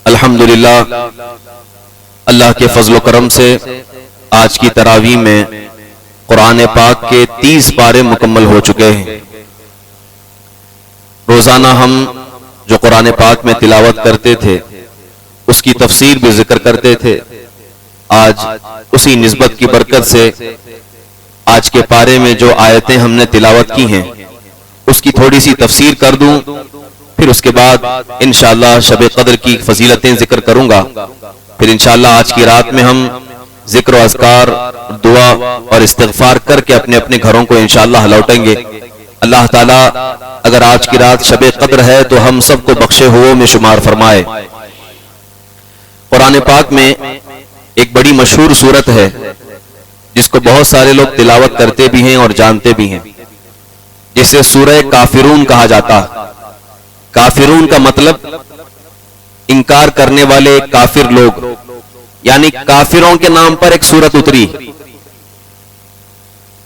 الحمدللہ اللہ کے فضل و کرم سے آج کی تراویح میں قرآن پاک کے 30 پارے مکمل ہو چکے ہیں۔ روزانہ ہم جو قرآن پاک میں تلاوت کرتے تھے اس کی تفسیر بھی ذکر کرتے تھے۔ آج اسی نسبت کی برکت سے آج کے پارے میں جو آیتیں ہم نے تلاوت کی ہیں اس کی تھوڑی سی تفسیر کر دوں، پھر اس کے بعد انشاءاللہ شب قدر کی فضیلتیں ذکر کروں گا۔ پھر انشاءاللہ آج کی رات میں ہم ذکر و اذکار، دعا اور استغفار کر کے اپنے اپنے گھروں کو انشاءاللہ لوٹیں گے۔ اللہ تعالیٰ اگر آج کی رات شب قدر ہے تو ہم سب کو بخشے ہوئے میں شمار فرمائے۔ قرآن پاک میں ایک بڑی مشہور سورت ہے جس کو بہت سارے لوگ تلاوت کرتے بھی ہیں اور جانتے بھی ہیں، جسے سورہ کافرون کہا جاتا ہے۔ کافرون کا مطلب انکار کرنے والے کافر لوگ، یعنی کافروں کے نام پر ایک سورت اتری۔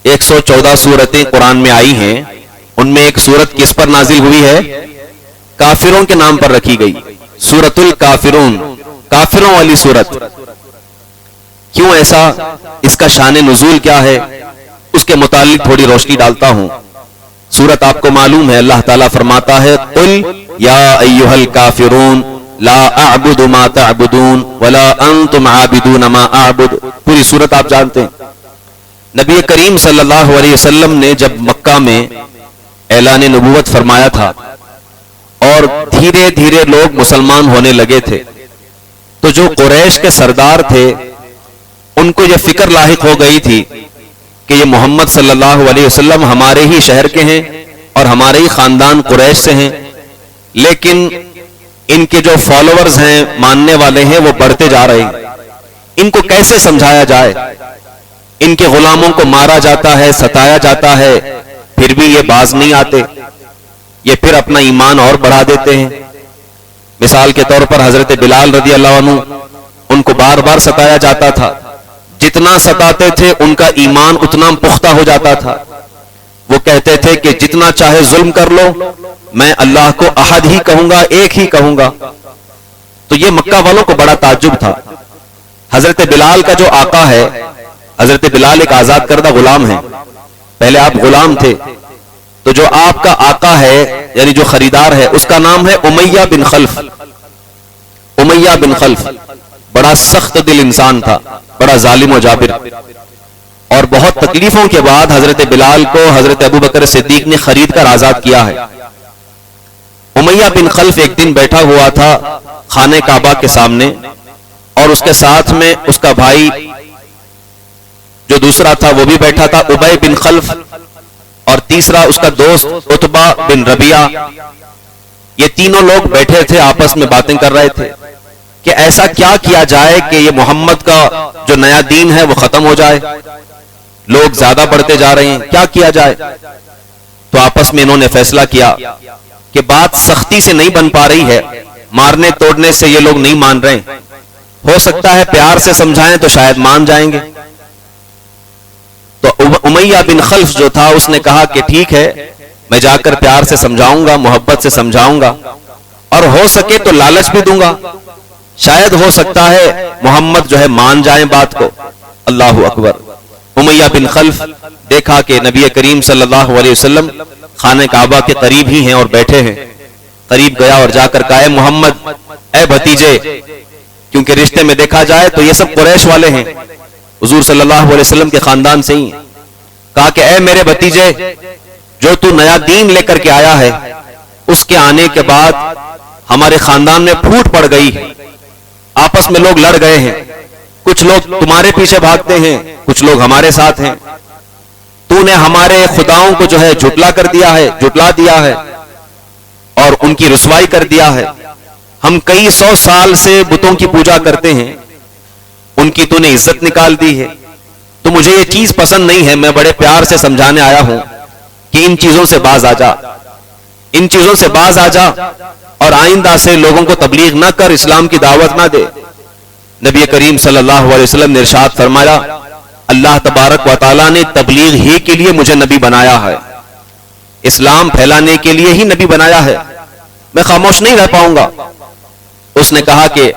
114 سورتیں قرآن میں آئی ہیں، ان میں ایک سورت کس پر نازل ہوئی ہے؟ کافروں کے نام پر رکھی گئی، سورۃ الکافرون، کافروں والی سورت۔ کیوں ایسا؟ اس کا شان نزول کیا ہے اس کے متعلق تھوڑی روشنی ڈالتا ہوں۔ سورت آپ کو معلوم ہے، اللہ تعالیٰ فرماتا ہے قل یا ایھا الکافرون لا اعبد ما تعبدون ولا انتم عابدون ما اعبد۔ پوری سورت آپ جانتے ہیں۔ نبی کریم صلی اللہ علیہ وسلم نے جب مکہ میں اعلان نبوت فرمایا تھا اور دھیرے دھیرے لوگ مسلمان ہونے لگے تھے، تو جو قریش کے سردار تھے ان کو یہ فکر لاحق ہو گئی تھی کہ یہ محمد صلی اللہ علیہ وسلم ہمارے ہی شہر کے ہیں اور ہمارے ہی خاندان قریش سے ہیں، لیکن ان کے جو فالوورز ہیں، ماننے والے ہیں، وہ بڑھتے جا رہے ہیں۔ ان کو کیسے سمجھایا جائے؟ ان کے غلاموں کو مارا جاتا ہے، ستایا جاتا ہے، پھر بھی یہ باز نہیں آتے، یہ پھر اپنا ایمان اور بڑھا دیتے ہیں۔ مثال کے طور پر حضرت بلال رضی اللہ عنہ، ان کو بار بار ستایا جاتا تھا، جتنا ستاتے تھے ان کا ایمان اتنا پختہ ہو جاتا تھا۔ وہ کہتے تھے کہ جتنا چاہے ظلم کر لو، میں اللہ کو احد ہی کہوں گا، ایک ہی کہوں گا۔ تو یہ مکہ والوں کو بڑا تعجب تھا۔ حضرت بلال کا جو آقا ہے، حضرت بلال ایک آزاد کردہ غلام ہے، پہلے آپ غلام تھے، تو جو آپ کا آقا ہے یعنی جو خریدار ہے اس کا نام ہے امیہ بن خلف۔ امیہ بن خلف بڑا سخت دل انسان تھا، بڑا ظالم و جابر، اور بہت تکلیفوں کے بعد حضرت بلال کو حضرت ابوبکر صدیق نے خرید کر آزاد کیا ہے۔ امیہ بن خلف ایک دن بیٹھا ہوا تھا خانہ کعبہ کے سامنے، اور اس کے ساتھ میں اس کا بھائی جو دوسرا تھا وہ بھی بیٹھا تھا، ابی بن خلف، اور تیسرا اس کا دوست عتبہ بن ربیعہ۔ یہ تینوں لوگ بیٹھے تھے، آپس میں باتیں کر رہے تھے کہ ایسا کیا کیا جائے کہ یہ محمد کا جو نیا دین ہے وہ ختم ہو جائے، لوگ زیادہ بڑھتے جا رہے ہیں، کیا کیا جائے؟ تو آپس میں انہوں نے فیصلہ کیا کہ بات سختی سے نہیں بن پا رہی ہے، مارنے توڑنے سے یہ لوگ نہیں مان رہے ہیں، ہو سکتا ہے پیار سے سمجھائیں تو شاید مان جائیں گے۔ تو امیہ بن خلف جو تھا اس نے کہا کہ ٹھیک ہے، میں جا کر پیار سے سمجھاؤں گا، محبت سے سمجھاؤں گا، اور ہو سکے تو لالچ بھی دوں گا، شاید ہو سکتا ہے محمد جو ہے مان جائیں بات کو۔ اللہ اکبر۔ امیہ بن خلف دیکھا کہ نبی کریم صلی اللہ علیہ وسلم خانہ کعبہ کے قریب ہی ہیں اور بیٹھے ہیں، قریب گیا اور جا کر کہا اے محمد، اے بھتیجے، کیونکہ رشتے میں دیکھا جائے تو یہ سب قریش والے ہیں، حضور صلی اللہ علیہ وسلم کے خاندان سے ہی ہیں۔ کہا کہ اے میرے بھتیجے، جو تو نیا دین لے کر کے آیا ہے، اس کے آنے کے بعد ہمارے خاندان میں پھوٹ پڑ گئی، آپس میں لوگ لڑ گئے ہیں، کچھ لوگ تمہارے پیچھے بھاگتے ہیں، کچھ لوگ ہمارے ساتھ ہیں، تو نے ہمارے خداؤں کو جو ہے جھٹلا دیا ہے اور ان کی رسوائی کر دیا ہے۔ ہم کئی 100 سال سے بتوں کی پوجا کرتے ہیں، ان کی تو نے عزت نکال دی ہے، تو مجھے یہ چیز پسند نہیں ہے، میں بڑے پیار سے سمجھانے آیا ہوں کہ ان چیزوں سے باز آ جا، ان چیزوں سے باز آ جا، اور آئندہ سے لوگوں کو تبلیغ نہ کر، اسلام کی دعوت نہ دے۔ نبی کریم صلی اللہ علیہ وسلم نے ارشاد فرمایا، اللہ تبارک و تعالیٰ نے تبلیغ ہی کے لیے مجھے نبی بنایا ہے، اسلام پھیلانے کے لیے ہی نبی بنایا ہے، میں خاموش نہیں رہ پاؤں گا۔ اس اس نے کہا کہ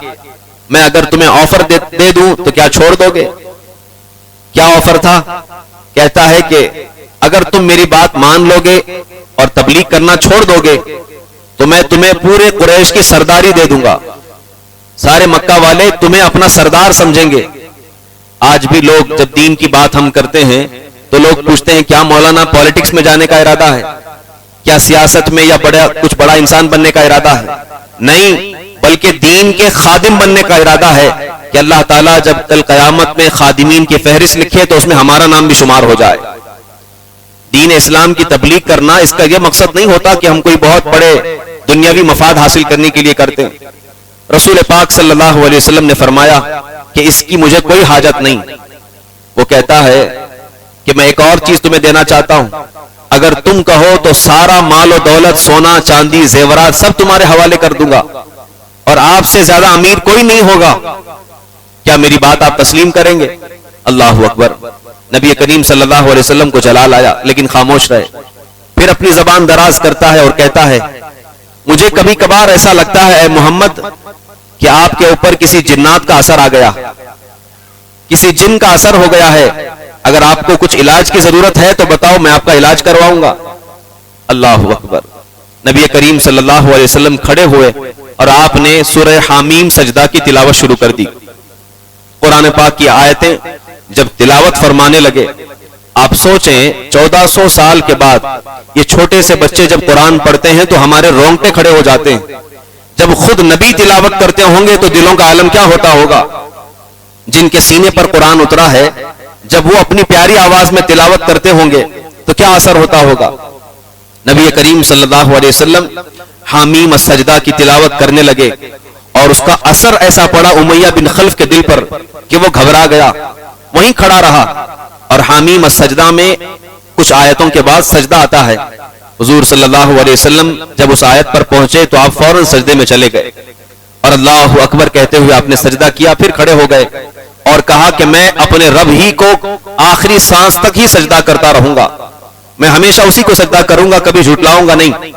میں اگر تمہیں آفر دے دوں تو کیا چھوڑ دو گے؟ کیا آفر تھا؟ کہتا ہے کہ اگر تم میری بات مان لو گے اور تبلیغ کرنا چھوڑ دو گے تو میں تمہیں پورے قریش کی سرداری دے دوں گا، سارے مکہ والے تمہیں اپنا سردار سمجھیں گے۔ آج بھی لوگ جب دین کی بات ہم کرتے ہیں تو لوگ پوچھتے ہیں کیا مولانا پالیٹکس میں جانے کا ارادہ ہے، کیا سیاست میں یا کچھ بڑا انسان بننے کا ارادہ ہے؟ نہیں، بلکہ دین کے خادم بننے کا ارادہ ہے کہ اللہ تعالیٰ جب کل قیامت میں خادمین کی فہرست لکھے تو اس میں ہمارا نام بھی شمار ہو جائے۔ دین اسلام کی تبلیغ کرنا اس کا یہ مقصد نہیں ہوتا کہ ہم کوئی بہت بڑے دنیاوی مفاد حاصل کرنے کے لیے کرتے ہیں۔ رسول پاک صلی اللہ علیہ وسلم نے فرمایا کہ اس کی مجھے کوئی حاجت نہیں۔ وہ کہتا ہے کہ میں ایک اور چیز تمہیں دینا چاہتا ہوں، اگر تم کہو تو سارا مال و دولت، سونا چاندی زیورات سب تمہارے حوالے کر دوں گا اور آپ سے زیادہ امیر کوئی نہیں ہوگا، کیا میری بات آپ تسلیم کریں گے؟ اللہ اکبر۔ نبی کریم صلی اللہ علیہ وسلم کو جلال آیا لیکن خاموش رہے۔ پھر اپنی زبان دراز کرتا ہے اور کہتا ہے مجھے کبھی کبھار ایسا لگتا ہے اے محمد کہ آپ کے اوپر کسی جنات کا اثر آ گیا، کسی جن کا اثر ہو گیا ہے، اگر آپ کو کچھ علاج کی ضرورت ہے تو بتاؤ میں آپ کا علاج کرواؤں گا۔ اللہ اکبر۔ نبی کریم صلی اللہ علیہ وسلم کھڑے ہوئے اور آپ نے سورہ حامیم سجدہ کی تلاوت شروع کر دی۔ قرآن پاک کی آیتیں جب تلاوت فرمانے لگے، آپ سوچیں 1400 سال کے بعد یہ چھوٹے سے بچے جب قرآن پڑھتے ہیں تو ہمارے رونگٹے کھڑے ہو جاتے ہیں، جب خود نبی تلاوت کرتے ہوں گے تو دلوں کا عالم کیا ہوتا ہوگا؟ جن کے سینے پر قرآن اترا ہے جب وہ اپنی پیاری آواز میں تلاوت کرتے ہوں گے تو کیا اثر ہوتا ہوگا؟ نبی کریم صلی اللہ علیہ وسلم حامیم السجدہ کی تلاوت کرنے لگے اور اس کا اثر ایسا پڑا امیہ بن خلف کے دل پر کہ وہ گھبرا گیا، وہیں کھڑا رہا۔ اور حامیم السجدہ میں کچھ آیتوں کے بعد سجدہ آتا ہے، حضور صلی اللہ علیہ وسلم جب اس آیت پر پہنچے تو آپ فوراً سجدے میں چلے گئے اور اللہ اکبر کہتے ہوئے آپ نے سجدہ کیا، پھر کھڑے ہو گئے اور کہا کہ میں اپنے رب ہی کو آخری سانس تک ہی سجدہ کرتا رہوں گا، میں ہمیشہ اسی کو سجدہ کروں گا، کبھی جھٹلاؤں گا نہیں۔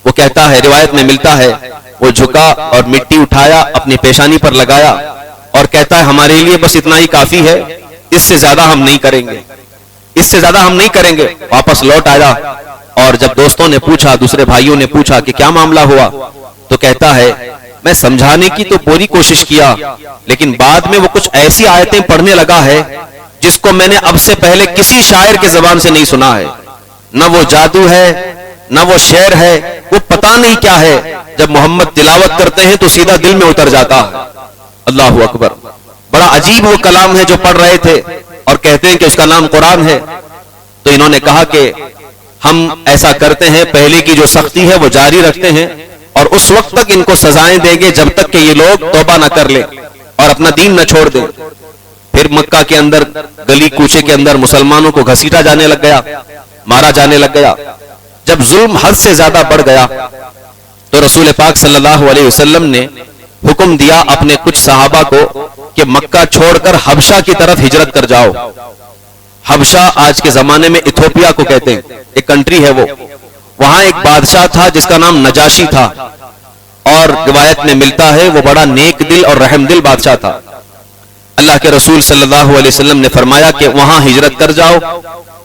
وہ کہتا ہے، روایت میں ملتا ہے، وہ جھکا اور مٹی اٹھایا اپنی پیشانی پر لگایا اور کہتا ہے ہمارے لیے بس اتنا ہی کافی ہے، اس سے زیادہ ہم نہیں کریں گے، اس سے زیادہ ہم نہیں کریں گے۔ واپس لوٹ آیا اور جب دوستوں نے پوچھا، دوسرے بھائیوں نے پوچھا کہ کیا معاملہ ہوا، تو کہتا ہے میں سمجھانے کی تو پوری کوشش کیا لیکن بعد میں وہ کچھ ایسی آیتیں پڑھنے لگا ہے جس کو میں نے اب سے پہلے کسی شاعر کے زبان سے نہیں سنا ہے، نہ وہ جادو ہے نہ وہ شعر ہے، وہ پتہ نہیں کیا ہے، جب محمد تلاوت کرتے ہیں تو سیدھا دل میں اتر جاتا ہے۔ اللہ اکبر۔ بڑا عجیب وہ کلام ہے جو پڑھ رہے تھے اور کہتے ہیں کہ اس کا نام قرآن ہے۔ تو انہوں نے کہا کہ ہم ایسا کرتے ہیں، پہلے کی جو سختی ہے وہ جاری رکھتے ہیں اور اس وقت تک ان کو سزائیں دیں گے جب تک کہ یہ لوگ توبہ نہ کر لیں اور اپنا دین نہ چھوڑ دیں۔ پھر مکہ کے اندر گلی کوچے کے اندر مسلمانوں کو گھسیٹا جانے لگ گیا، مارا جانے لگ گیا۔ جب ظلم حد سے زیادہ بڑھ گیا تو رسول پاک صلی اللہ علیہ وسلم نے حکم دیا اپنے کچھ صحابہ کو کہ مکہ چھوڑ کر حبشہ کی طرف ہجرت کر جاؤ۔ حبشہ آج کے زمانے میں ایتھوپیا کو کہتے ہیں، ایک کنٹری ہے وہ۔ وہاں ایک بادشاہ تھا جس کا نام نجاشی تھا اور روایت میں ملتا ہے وہ بڑا نیک دل اور رحم دل بادشاہ تھا۔ اللہ کے رسول صلی اللہ علیہ وسلم نے فرمایا کہ وہاں ہجرت کر جاؤ،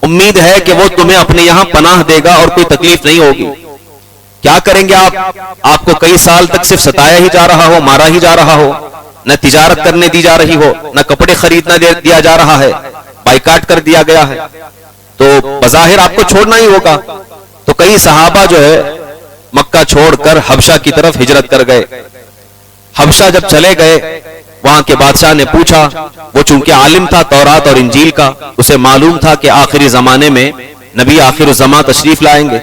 امید ہے کہ وہ تمہیں اپنے یہاں پناہ دے گا اور کوئی تکلیف نہیں ہوگی۔ کیا کریں گے آپ کو کئی سال تک صرف ستایا ہی جا رہا ہو، مارا ہی جا رہا ہو، نہ تجارت کرنے دی جا رہی ہو، نہ کپڑے خریدنا دیا جا رہا ہے، بائیکاٹ کر دیا گیا ہے، تو بظاہر آپ کو چھوڑنا ہی ہوگا۔ تو کئی صحابہ جو ہے مکہ چھوڑ کر حبشہ کی طرف ہجرت کر گئے۔ حبشہ جب چلے گئے وہاں کے بادشاہ نے پوچھا، وہ چونکہ عالم تھا تورات اور انجیل کا، اسے معلوم تھا کہ آخری زمانے میں نبی آخر الزمان تشریف لائیں گے۔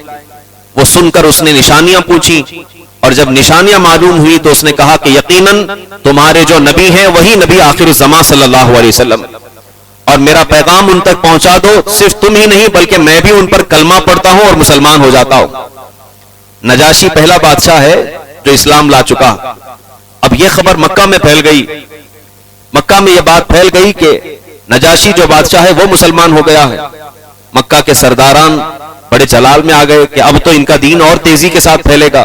وہ سن کر اس نے نشانیاں پوچھی اور جب نشانیاں معلوم ہوئی تو اس نے کہا کہ یقیناً تمہارے جو نبی ہیں وہی نبی آخر الزمان صلی اللہ علیہ وسلم، اور میرا پیغام ان تک پہنچا دو، صرف تم ہی نہیں بلکہ میں بھی ان پر کلمہ پڑھتا ہوں اور مسلمان ہو جاتا ہوں۔ نجاشی پہلا بادشاہ ہے جو اسلام لا چکا۔ اب یہ خبر مکہ میں پھیل گئی، مکہ میں یہ بات پھیل گئی کہ نجاشی جو بادشاہ ہے وہ مسلمان ہو گیا ہے۔ مکہ کے سرداران بڑے جلال میں آ گئے کہ اب تو ان کا دین اور تیزی کے ساتھ پھیلے گا۔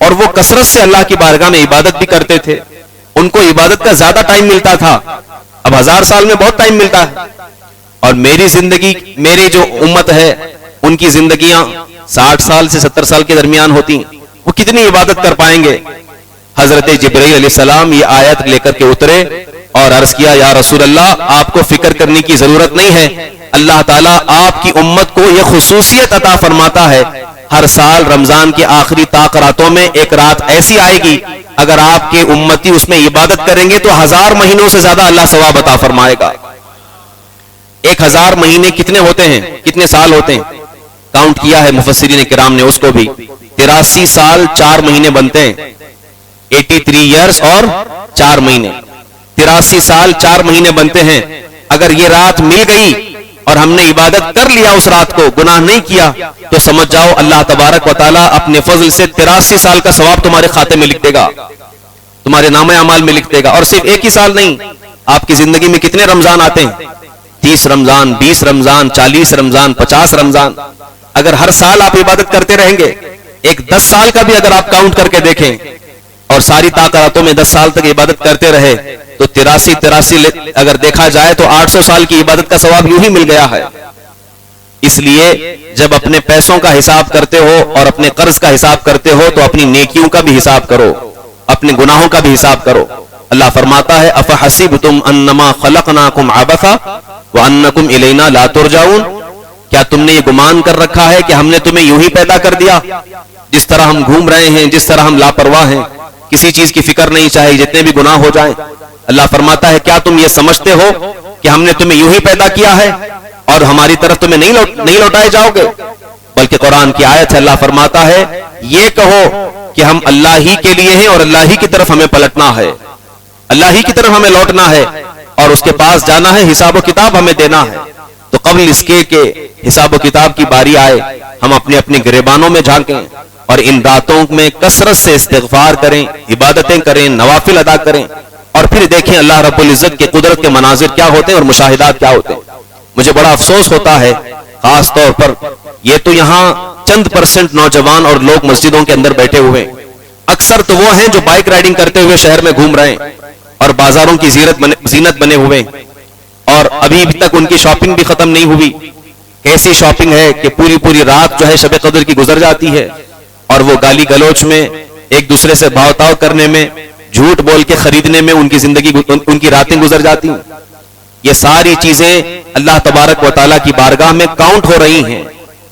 اور وہ کثرت سے اللہ کی بارگاہ میں عبادت بھی کرتے تھے. ان کو عبادت کا زیادہ ٹائم ملتا تھا. اب 1000 سال میں بہت ٹائم ملتا ہے. اور میری زندگی, میری جو امت ہے ان کی زندگیاں 60 سال سے 70 سال کے درمیان ہوتی ہیں. وہ کتنی عبادت کر پائیں گے؟ حضرت جبرائیل علیہ السلام یہ آیت لے کر کے اترے اور عرض کیا, یا رسول اللہ آپ کو فکر کرنے کی ضرورت نہیں ہے, اللہ تعالیٰ آپ کی امت کو یہ خصوصیت عطا فرماتا ہے, ہر سال رمضان کے آخری طاق راتوں میں ایک رات ایسی آئے گی اگر آپ کے امتی اس میں عبادت کریں گے تو 1000 مہینوں سے زیادہ اللہ ثواب عطا فرمائے گا. 1000 مہینے کتنے ہوتے ہیں, کتنے سال ہوتے ہیں؟ کاؤنٹ کیا ہے مفسرین کرام نے اس کو بھی. 83 سال 4 مہینے بنتے ہیں. 83 ایئرس اور 4 مہینے, 83 سال 4 مہینے بنتے ہیں. اگر یہ رات مل گئی اور ہم نے عبادت کر لیا, اس رات کو گناہ نہیں کیا, تو سمجھ جاؤ اللہ تبارک و تعالیٰ اپنے فضل سے 83 سال کا ثواب تمہارے کھاتے میں لکھ دے گا, تمہارے نامہ اعمال میں لکھ دے گا. اور صرف ایک ہی سال نہیں, آپ کی زندگی میں کتنے رمضان آتے ہیں؟ 30 رمضان, 20 رمضان, 40 رمضان, 50 رمضان. اگر ہر سال آپ عبادت کرتے رہیں گے, ایک 10 سال کا بھی اگر آپ کاؤنٹ کر کے دیکھیں اور ساری طاقتوں میں 10 سال تک عبادت کرتے رہے تو 83 اگر دیکھا جائے تو 800 سال کی عبادت کا ثواب یوں ہی مل گیا ہے. اس لیے جب اپنے پیسوں کا حساب کرتے ہو اور اپنے قرض کا حساب کرتے ہو تو اپنی نیکیوں کا بھی حساب کرو, اپنے گناہوں کا بھی حساب کرو. اللہ فرماتا ہے افحسبتم انما خلقناکم عبثا وانکم الینا لا ترجعون, کیا تم نے یہ گمان کر رکھا ہے کہ ہم نے تمہیں یوں ہی پیدا کر دیا, جس طرح ہم گھوم رہے ہیں, جس طرح ہم لاپرواہ ہیں, کسی چیز کی فکر نہیں, چاہے جتنے بھی گناہ ہو جائیں. اللہ فرماتا ہے کیا تم یہ سمجھتے ہو کہ ہم نے تمہیں یوں ہی پیدا کیا ہے اور ہماری طرف تمہیں نہیں لوٹائے جاؤ گے؟ بلکہ قرآن کی آیت ہے, اللہ فرماتا ہے یہ کہو کہ ہم اللہ ہی کے لیے ہیں اور اللہ ہی کی طرف ہمیں پلٹنا ہے, اللہ ہی کی طرف ہمیں لوٹنا ہے اور اس کے پاس جانا ہے, حساب و کتاب ہمیں دینا ہے. تو قبل اس کے کہ حساب و کتاب کی باری آئے ہم اپنے اپنے گریبانوں میں جھانکیں اور ان راتوں میں کثرت سے استغفار کریں, عبادتیں کریں, نوافل ادا کریں, اور پھر دیکھیں اللہ رب العزت کے قدرت کے مناظر کیا ہوتے ہیں اور مشاہدات کیا ہوتے ہیں. مجھے بڑا افسوس ہوتا ہے خاص طور پر, یہ تو یہاں چند % نوجوان اور لوگ مسجدوں کے اندر بیٹھے ہوئے, اکثر تو وہ ہیں جو بائک رائڈنگ کرتے ہوئے شہر میں گھوم رہے ہیں اور بازاروں کی زینت بنے ہوئے, اور ابھی تک ان کی شاپنگ بھی ختم نہیں ہوئی. ایسی شاپنگ ہے کہ پوری رات جو ہے شب قدر کی گزر جاتی ہے, اور وہ گالی گلوچ میں, ایک دوسرے سے بھاؤ تاؤ کرنے میں, جھوٹ بول کے خریدنے میں ان کی زندگی, ان کی راتیں گزر جاتی ہیں. یہ ساری چیزیں اللہ تبارک و تعالیٰ کی بارگاہ میں کاؤنٹ ہو رہی ہیں.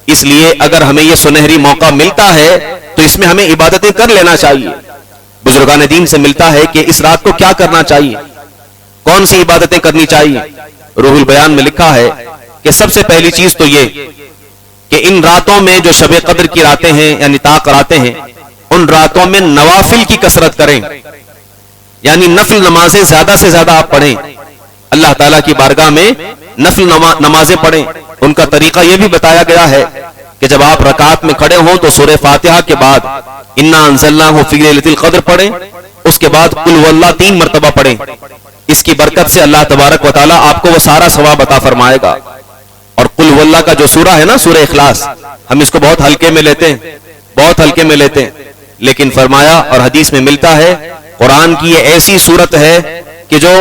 اس لیے اگر ہمیں یہ سنہری موقع ملتا ہے تو اس میں ہمیں عبادتیں کر لینا چاہیے. بزرگان دین سے ملتا ہے کہ اس رات کو کیا کرنا چاہیے, کون سی عبادتیں کرنی چاہیے. روح البیان میں لکھا ہے کہ سب سے پہلی چیز تو یہ کہ ان راتوں میں جو شب قدر کی راتیں ہیں یعنی طاق راتیں ہیں, ان راتوں میں نوافل کی کثرت کریں, یعنی نفل نمازیں زیادہ سے زیادہ آپ پڑھیں. اللہ تعالیٰ کی بارگاہ میں نفل نمازیں پڑھیں. ان کا طریقہ یہ بھی بتایا گیا ہے کہ جب آپ رکعت میں کھڑے ہوں تو سورہ فاتحہ کے بعد انا انزلناہ فی لیلۃ القدر پڑھیں, اس کے بعد قل هو اللہ 3 مرتبہ پڑھیں. اس کی برکت سے اللہ تبارک و تعالیٰ آپ کو وہ سارا ثواب عطا فرمائے گا. اور قل هو اللہ کا جو سورہ ہے نا, سورہ اخلاص, ہم اس کو بہت ہلکے میں لیتے ہیں, بہت ہلکے میں لیتے ہیں, لیکن فرمایا اور حدیث میں ملتا ہے قرآن کی یہ ایسی سورت ہے کہ جو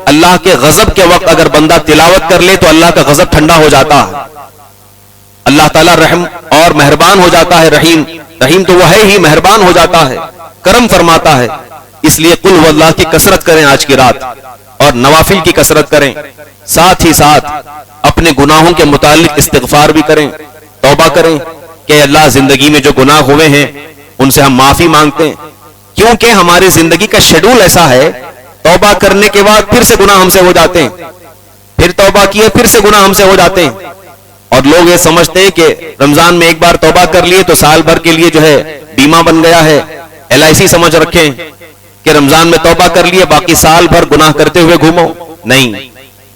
اللہ کے غضب کے وقت اگر بندہ تلاوت کر لے تو اللہ کا غضب ٹھنڈا ہو جاتا ہے, اللہ تعالیٰ رحم اور مہربان ہو جاتا ہے. رحیم تو وہ ہے ہی, مہربان ہو جاتا ہے, کرم فرماتا ہے. اس لیے قل هو اللہ کی کثرت کریں آج کی رات, اور نوافل کی کثرت کریں. ساتھ ہی ساتھ اپنے گناہوں کے متعلق استغفار بھی کریں, توبہ کریں کہ اللہ زندگی میں جو گناہ ہوئے ہیں ان سے ہم معافی مانگتے ہیں, کیونکہ ہماری زندگی کا شیڈول ایسا ہے, توبہ کرنے کے بعد پھر سے گناہ ہم سے ہو جاتے ہیں, پھر توبہ کیے پھر سے گناہ ہم سے ہو جاتے ہیں. اور لوگ یہ سمجھتے ہیں کہ رمضان میں ایک بار توبہ کر لیے تو سال بھر کے لیے جو ہے بیمہ بن گیا ہے, LIC سمجھ رکھیں کہ رمضان میں توبہ کر لیے باقی سال بھر گناہ کرتے ہوئے گھومو. نہیں,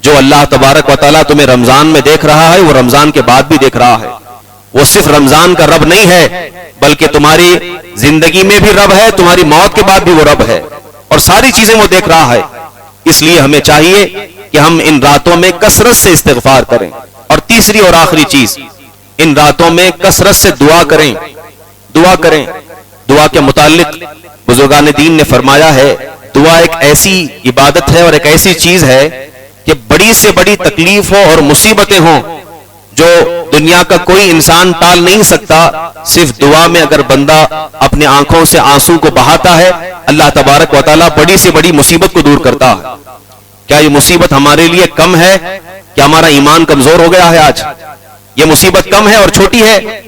جو اللہ تبارک و تعالیٰ تمہیں رمضان میں دیکھ رہا ہے وہ رمضان کے بعد بھی دیکھ رہا ہے. وہ صرف رمضان کا رب نہیں ہے بلکہ تمہاری زندگی میں بھی رب ہے, تمہاری موت کے بعد بھی وہ رب ہے, اور ساری چیزیں وہ دیکھ رہا ہے. اس لیے ہمیں چاہیے کہ ہم ان راتوں میں کثرت سے استغفار کریں. اور تیسری اور آخری چیز, ان راتوں میں کثرت سے دعا کریں. دعا کریں. دعا کے متعلق بزرگان دین نے فرمایا ہے دعا ایک ایسی عبادت ہے اور ایک ایسی چیز ہے کہ بڑی سے بڑی تکلیف ہو اور مصیبتیں ہوں جو دنیا کا کوئی انسان ٹال نہیں سکتا، صرف دعا میں اگر بندہ اپنے آنکھوں سے آنسو کو بہاتا ہے اللہ تبارک و تعالیٰ بڑی سے بڑی مصیبت کو دور کرتا ہے۔ کیا یہ مصیبت ہمارے لیے کم ہے کہ ہمارا ایمان کمزور ہو گیا ہے؟ آج یہ مصیبت کم ہے اور چھوٹی ہے؟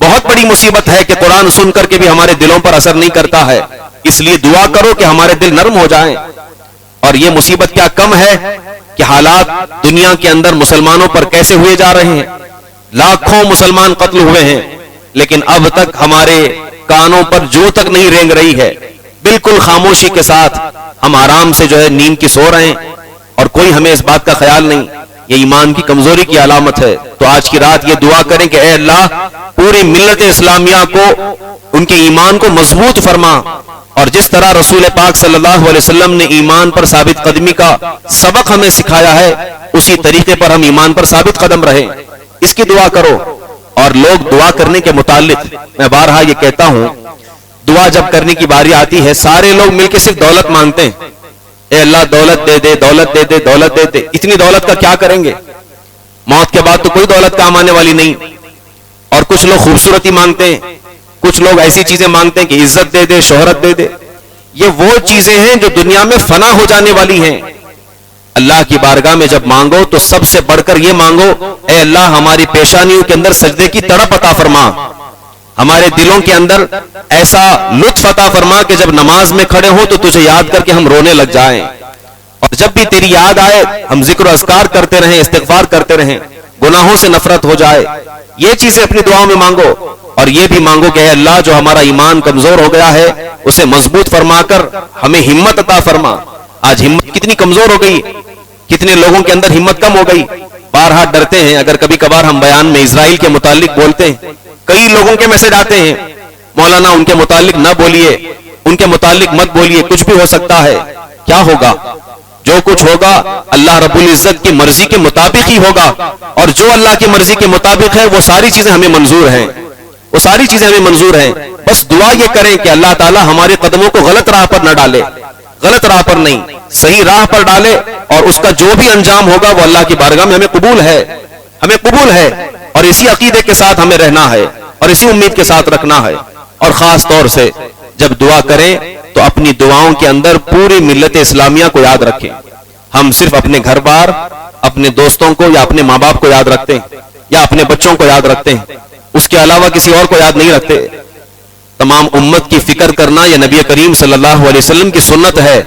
بہت بڑی مصیبت ہے کہ قرآن سن کر کے بھی ہمارے دلوں پر اثر نہیں کرتا ہے، اس لیے دعا کرو کہ ہمارے دل نرم ہو جائیں۔ اور یہ مصیبت کیا کم ہے کہ حالات دنیا کے اندر مسلمانوں پر کیسے ہوئے جا رہے ہیں، لاکھوں مسلمان قتل ہوئے ہیں، لیکن اب تک ہمارے کانوں پر جو تک نہیں رینگ رہی ہے، بالکل خاموشی کے ساتھ ہم آرام سے جو ہے نیند کی سو رہے ہیں اور کوئی ہمیں اس بات کا خیال نہیں۔ یہ ایمان کی کمزوری کی علامت ہے۔ تو آج کی رات یہ دعا کریں کہ اے اللہ پوری ملت اسلامیہ کو ان کے ایمان کو مضبوط فرما، اور جس طرح رسول پاک صلی اللہ علیہ وسلم نے ایمان پر ثابت قدمی کا سبق ہمیں سکھایا ہے اسی طریقے پر ہم ایمان پر ثابت قدم رہیں، اس کی دعا کرو۔ اور لوگ دعا کرنے کے متعلق میں بارہا یہ کہتا ہوں، دعا جب کرنے کی باری آتی ہے سارے لوگ مل کے صرف دولت مانگتے ہیں، اے اللہ دولت دے دے، دولت دے دے، دولت دے دے۔ اتنی دولت کا کیا کریں گے؟ موت کے بعد تو کوئی دولت کام آنے والی نہیں۔ اور کچھ لوگ خوبصورتی مانگتے ہیں، کچھ لوگ ایسی چیزیں مانگتے ہیں کہ عزت دے دے، شہرت دے دے۔ یہ وہ چیزیں ہیں جو دنیا میں فنا ہو جانے والی ہیں۔ اللہ کی بارگاہ میں جب مانگو تو سب سے بڑھ کر یہ مانگو، اے اللہ ہماری پیشانیوں کے اندر سجدے کی تڑپ عطا فرما، ہمارے دلوں کے اندر ایسا لطف عطا فرما کہ جب نماز میں کھڑے ہوں تو تجھے یاد کر کے ہم رونے لگ جائیں، اور جب بھی تیری یاد آئے ہم ذکر و اذکار کرتے رہیں، استغفار کرتے رہیں، گناہوں سے نفرت ہو جائے۔ یہ چیزیں اپنی دعاؤں میں مانگو، اور یہ بھی مانگو کہ اے اللہ جو ہمارا ایمان کمزور ہو گیا ہے اسے مضبوط فرما کر ہمیں ہمت عطا فرما۔ آج ہمت کتنی کمزور ہو گئی، کتنے لوگوں کے اندر ہمت کم ہو گئی، بارہا ڈرتے ہیں۔ اگر کبھی کبھار ہم بیان میں اسرائیل کے متعلق بولتے ہیں، کئی لوگوں کے میسج آتے ہیں مولانا ان کے متعلق نہ بولیے، ان کے متعلق مت بولیے، کچھ بھی ہو سکتا ہے۔ کیا ہوگا؟ جو کچھ ہوگا اللہ رب العزت کی مرضی کے مطابق ہی ہوگا، اور جو اللہ کی مرضی کے مطابق ہے وہ ساری چیزیں ہمیں منظور ہیں، وہ ساری چیزیں ہمیں منظور ہیں۔ بس دعا یہ کریں کہ اللہ تعالی ہمارے قدموں کو غلط راہ پر نہ ڈالے، غلط راہ پر نہیں، صحیح راہ پر ڈالے، اور اس کا جو بھی انجام ہوگا وہ اللہ کی بارگاہ میں ہمیں قبول ہے، ہمیں قبول ہے، اور اسی عقیدے کے ساتھ ہمیں رہنا ہے اور اسی امید کے ساتھ رکھنا ہے۔ اور خاص طور سے جب دعا کریں تو اپنی دعاؤں کے اندر پوری ملت اسلامیہ کو یاد رکھیں۔ ہم صرف اپنے گھر بار، اپنے دوستوں کو یا اپنے ماں باپ کو یاد رکھتے ہیں یا اپنے بچوں کو یاد رکھتے ہیں، اس کے علاوہ کسی اور کو یاد نہیں رکھتے۔ تمام امت کی فکر کرنا یہ نبی کریم صلی اللہ علیہ وسلم کی سنت ہے،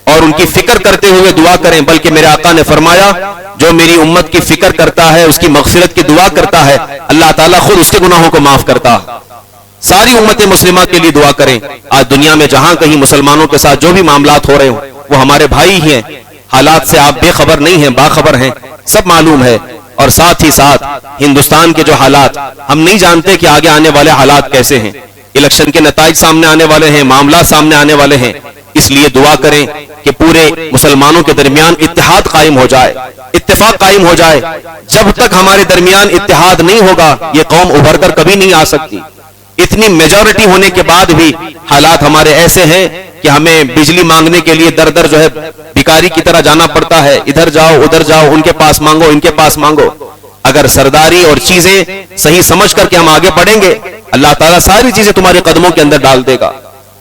اور ان کی فکر کرتے ہوئے دعا کریں، بلکہ میرے آقا نے فرمایا جو میری امت کی فکر کرتا ہے، اس کی مغفرت کی دعا کرتا ہے، اللہ تعالیٰ خود اس کے گناہوں کو معاف کرتا ہے۔ ساری امت مسلمہ کے لیے دعا کریں۔ آج دنیا میں جہاں کہیں مسلمانوں کے ساتھ جو بھی معاملات ہو رہے ہوں وہ ہمارے بھائی ہیں، حالات سے آپ بے خبر نہیں ہیں، باخبر ہیں، سب معلوم ہے۔ اور ساتھ ہی ساتھ ہندوستان کے جو حالات ہم نہیں جانتے کہ آگے آنے والے حالات کیسے ہیں، الیکشن کے نتائج سامنے آنے والے ہیں، معاملات سامنے آنے والے ہیں، اس لیے دعا کریں کہ پورے مسلمانوں کے درمیان اتحاد قائم ہو جائے، اتفاق قائم ہو جائے۔ جب تک ہمارے درمیان اتحاد نہیں ہوگا یہ قوم ابھر کر کبھی نہیں آ سکتی۔ اتنی میجورٹی ہونے کے بعد بھی حالات ہمارے ایسے ہیں کہ ہمیں بجلی مانگنے کے لیے در در جو ہے بھکاری کی طرح جانا پڑتا ہے، ادھر جاؤ ادھر جاؤ، ان کے پاس مانگو ان کے پاس مانگو۔ اگر سرداری اور چیزیں صحیح سمجھ کر کے ہم آگے بڑھیں گے اللہ تعالیٰ ساری چیزیں تمہارے قدموں کے اندر ڈال دے گا۔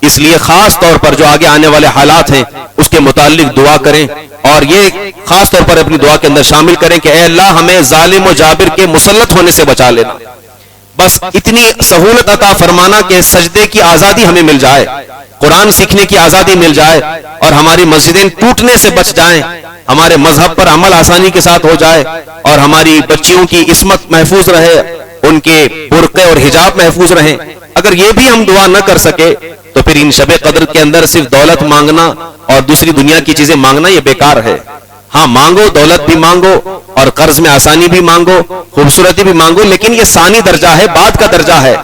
اس لیے خاص طور پر جو آگے آنے والے حالات ہیں اس کے متعلق دعا کریں، اور یہ خاص طور پر اپنی دعا کے اندر شامل کریں کہ اے اللہ ہمیں ظالم و جابر کے مسلط ہونے سے بچا لینا۔ بس اتنی سہولت عطا فرمانا کہ سجدے کی آزادی ہمیں مل جائے، قرآن سیکھنے کی آزادی مل جائے، اور ہماری مسجدیں ٹوٹنے سے بچ جائیں، ہمارے مذہب پر عمل آسانی کے ساتھ ہو جائے، اور ہماری بچیوں کی عصمت محفوظ رہے، ان کے برقع اور حجاب محفوظ رہیں۔ اگر یہ بھی ہم دعا نہ کر سکے تو پھر ان شب قدر کے اندر صرف دولت مانگنا اور دوسری دنیا کی چیزیں مانگنا یہ بیکار ہے۔ ہاں مانگو، دولت بھی مانگو، اور قرض میں آسانی بھی مانگو، خوبصورتی بھی مانگو، لیکن یہ ثانی درجہ ہے، بعد کا درجہ ہے۔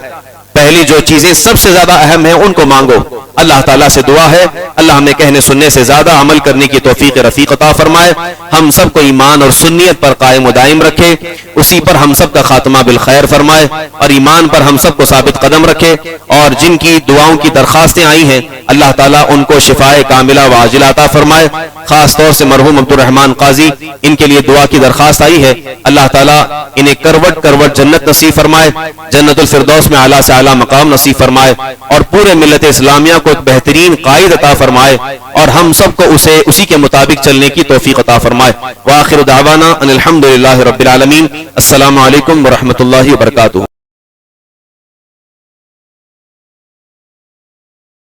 پہلی جو چیزیں سب سے زیادہ اہم ہیں ان کو مانگو. اللہ تعالیٰ سے دعا ہے اللہ ہمیں کہنے سننے سے زیادہ عمل کرنے کی توفیق رفیق عطا فرمائے. ہم سب کو ایمان اور سنیت پر قائم و دائم رکھے, اسی پر ہم سب کا خاتمہ بالخیر فرمائے, اور ایمان پر ہم سب کو ثابت قدم رکھے. اور جن کی دعاؤں کی درخواستیں آئی ہیں اللہ تعالیٰ ان کو شفائے کاملہ و عاجلہ عطا فرمائے. خاص طور سے مرحوم عبد الرحمن قاضی, ان کے لیے دعا کی درخواست آئی ہے, اللہ تعالیٰ انہیں کروٹ کروٹ جنت نصیب فرمائے, جنت الفردوس میں اعلیٰ سے اعلیٰ مقام نصیب فرمائے, اور پورے ملت اسلامیہ کو ایک بہترین قائد عطا فرمائے, اور ہم سب کو اسی کے مطابق چلنے کی توفیق عطا فرمائے. وآخر دعوانا ان الحمدللہ رب العالمین. السلام علیکم ورحمۃ اللہ وبرکاتہ.